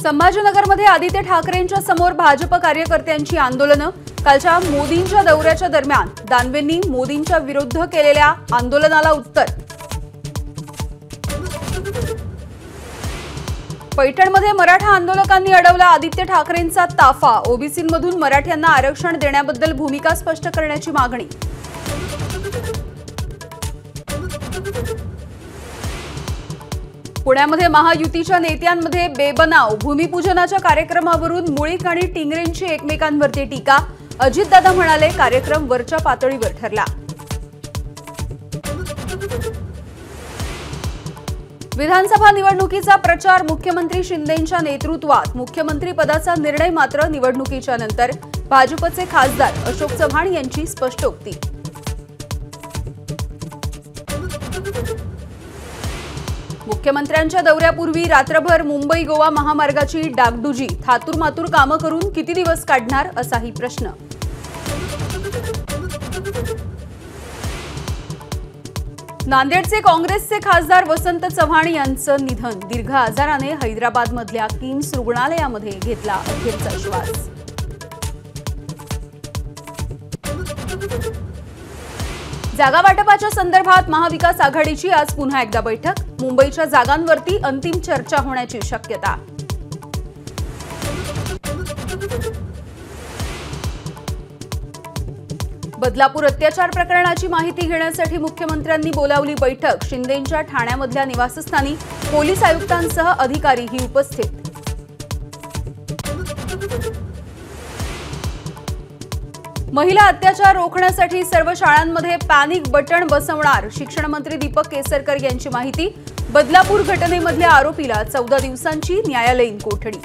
संभाजीनगरमध्ये आदित्य ठाकरेंच्या समोर भाजप कार्यकर्त्यांची आंदोलनं। कालच्या मोदींच्या दौऱ्याच्या दरम्यान दानवेंनी मोदींच्या विरुद्ध केलेल्या आंदोलनाला उत्तर। पैठणमध्ये मराठा आंदोलकांनी अडवला आदित्य ठाकरेंचा ताफा। ओबीसींमधून मराठ्यांना आरक्षण देण्याबद्दल भूमिका स्पष्ट करण्याची मागणी। पुण्यामध्ये महायुतीच्या नेत्यांमध्ये बेबनाव। भूमिपूजनाच्या कार्यक्रमावरून मुळीक आणि टिंगरेंची एकमेकांवरती टीका। अजितदादा म्हणाले, कार्यक्रम वरच्या पातळीवर ठरला। विधानसभा निवडणुकीचा प्रचार मुख्यमंत्री शिंदेंच्या नेतृत्वात। मुख्यमंत्री पदाचा निर्णय मात्र निवडणुकीच्या नंतर। भाजपचे खासदार अशोक चव्हाण यांची स्पष्टोक्ती। मुख्यमंत्र्यांच्या दौऱ्यापूर्वी रात्रभर मुंबई गोवा महामार्गाची डागडुजी। थातूरमातूर कामं करून किती दिवस काढणार असाही प्रश्न। नांदेडचे काँग्रेसचे खासदार वसंत चव्हाण यांचं निधन। दीर्घ आजाराने हैदराबादमधल्या किम्स रुग्णालयामध्ये घेतला अखेरचा श्वास। जागा वाटपाच्या संदर्भात महाविकास आघाडीची आज पुन्हा एकदा बैठक। मुंबईच्या जागांवरती अंतिम चर्चा होण्याची शक्यता। बदलापूर अत्याचार प्रकरणाची माहिती घेण्यासाठी मुख्यमंत्र्यांनी बोलावली बैठक। शिंदेंच्या ठाण्यामधल्या निवासस्थानी पोलीस आयुक्तांसह अधिकारीही उपस्थित। महिला अत्याचार रोखण्यासाठी सर्व शाळांमध्ये पॅनिक बटन बसवणार। शिक्षण मंत्री दीपक केसरकर यांची माहिती। बदलापूर घटनेमधल्या आरोपीला 14 दिवसांची न्यायालयीन कोठडी।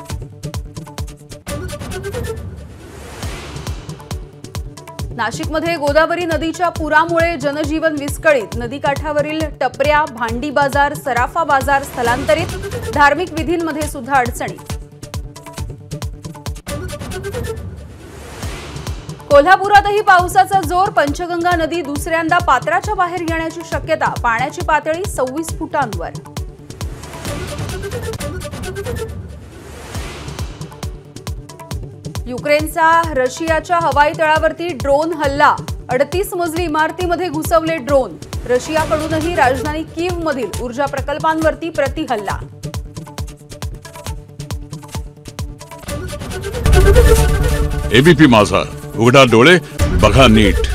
नाशिकमध्ये गोदावरी नदीच्या पुरामुळे जनजीवन विस्कळीत। नदीकाठावरील टपऱ्या, भांडी बाजार, सराफा बाजार स्थलांतरित। धार्मिक विधींमध्ये सुद्धा अडचणी। कोल्हापुरातही पावसाचा जोर। पंचगंगा नदी दुसऱ्यांदा पात्राच्या बाहेर येण्याची शक्यता। पाण्याची पातळी 26 फुटांवर। युक्रेनचा रशियाच्या हवाई तळावरती ड्रोन हल्ला। 38 मजली इमारतीमध्ये घुसवले ड्रोन। रशियाकडूनही राजधानी कीव्हमधील ऊर्जा प्रकल्पांवरती प्रतिहल्ला। एबीपी माझा, उघडा डोळे बघा नीट।